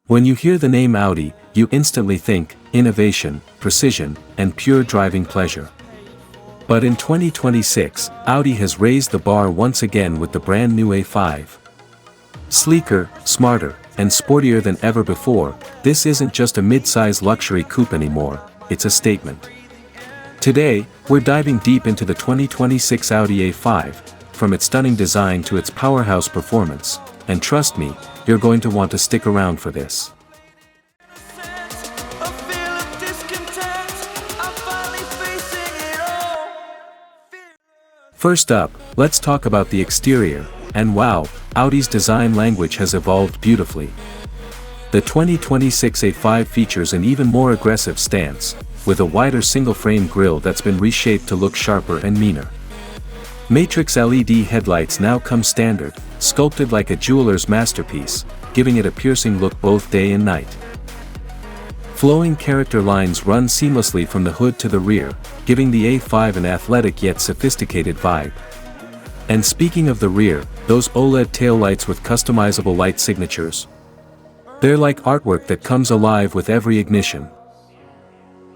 When you hear the name Audi, you instantly think innovation, precision, and pure driving pleasure. But in 2026, Audi has raised the bar once again with the brand new A5. Sleeker, smarter, and sportier than ever before, this isn't just a mid-size luxury coupe anymore, it's a statement. Today, we're diving deep into the 2026 Audi A5, from its stunning design to its powerhouse performance, and trust me, you're going to want to stick around for this. First up, let's talk about the exterior, and wow, Audi's design language has evolved beautifully. The 2026 A5 features an even more aggressive stance, with a wider single-frame grille that's been reshaped to look sharper and meaner. Matrix LED headlights now come standard, sculpted like a jeweler's masterpiece, giving it a piercing look both day and night. Flowing character lines run seamlessly from the hood to the rear, giving the A5 an athletic yet sophisticated vibe. And speaking of the rear, those OLED taillights with customizable light signatures. They're like artwork that comes alive with every ignition.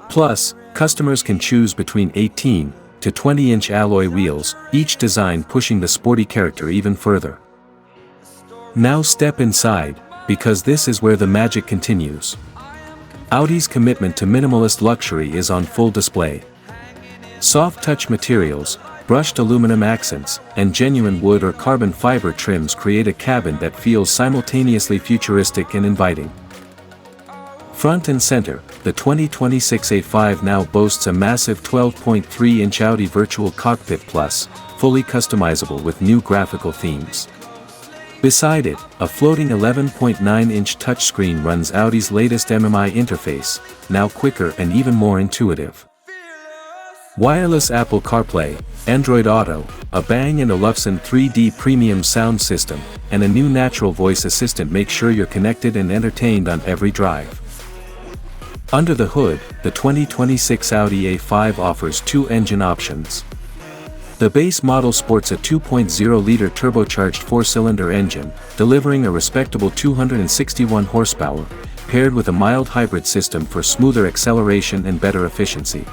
Plus, customers can choose between 18 to 20-inch alloy wheels, each design pushing the sporty character even further. Now step inside, because this is where the magic continues. Audi's commitment to minimalist luxury is on full display. Soft touch materials, brushed aluminum accents, and genuine wood or carbon fiber trims create a cabin that feels simultaneously futuristic and inviting. Front and center, the 2026 A5 now boasts a massive 12.3-inch Audi Virtual Cockpit Plus, fully customizable with new graphical themes. Beside it, a floating 11.9-inch touchscreen runs Audi's latest MMI interface, now quicker and even more intuitive. Wireless Apple CarPlay, Android Auto, a Bang & Olufsen 3D premium sound system, and a new natural voice assistant make sure you're connected and entertained on every drive. Under the hood, the 2026 Audi A5 offers two engine options. The base model sports a 2.0-liter turbocharged four-cylinder engine, delivering a respectable 261 horsepower, paired with a mild hybrid system for smoother acceleration and better efficiency.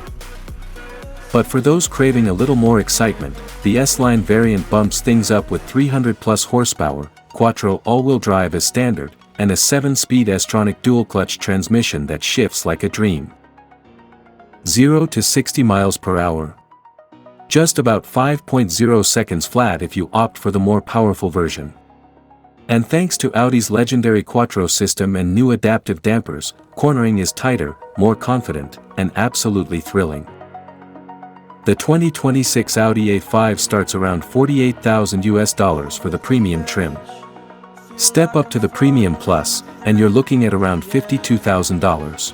But for those craving a little more excitement, the S-Line variant bumps things up with 300-plus horsepower, quattro all-wheel drive as standard, and a 7-speed S-tronic dual-clutch transmission that shifts like a dream. 0 to 60 miles per hour. Just about 5.0 seconds flat if you opt for the more powerful version. And thanks to Audi's legendary Quattro system and new adaptive dampers, cornering is tighter, more confident, and absolutely thrilling. The 2026 Audi A5 starts around $48,000 for the premium trim. Step up to the Premium Plus, and you're looking at around $52,000.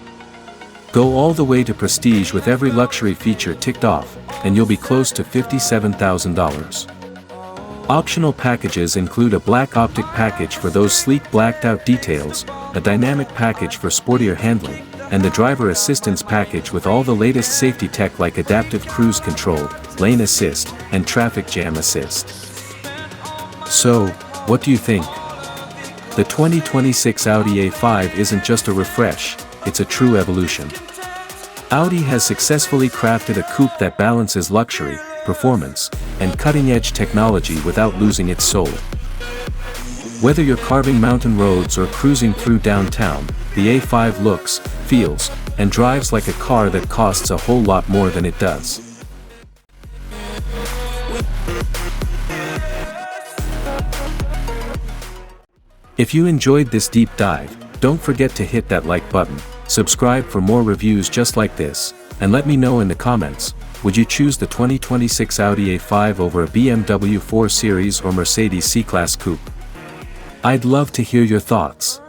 Go all the way to Prestige with every luxury feature ticked off, and you'll be close to $57,000. Optional packages include a black optic package for those sleek blacked-out details, a dynamic package for sportier handling, and the driver assistance package with all the latest safety tech like adaptive cruise control, lane assist, and traffic jam assist. So, what do you think? The 2026 Audi A5 isn't just a refresh, it's a true evolution. Audi has successfully crafted a coupe that balances luxury, performance, and cutting-edge technology without losing its soul. Whether you're carving mountain roads or cruising through downtown, the A5 looks, feels, and drives like a car that costs a whole lot more than it does. If you enjoyed this deep dive, don't forget to hit that like button, subscribe for more reviews just like this, and let me know in the comments, would you choose the 2026 Audi A5 over a BMW 4 Series or Mercedes C-Class coupe? I'd love to hear your thoughts.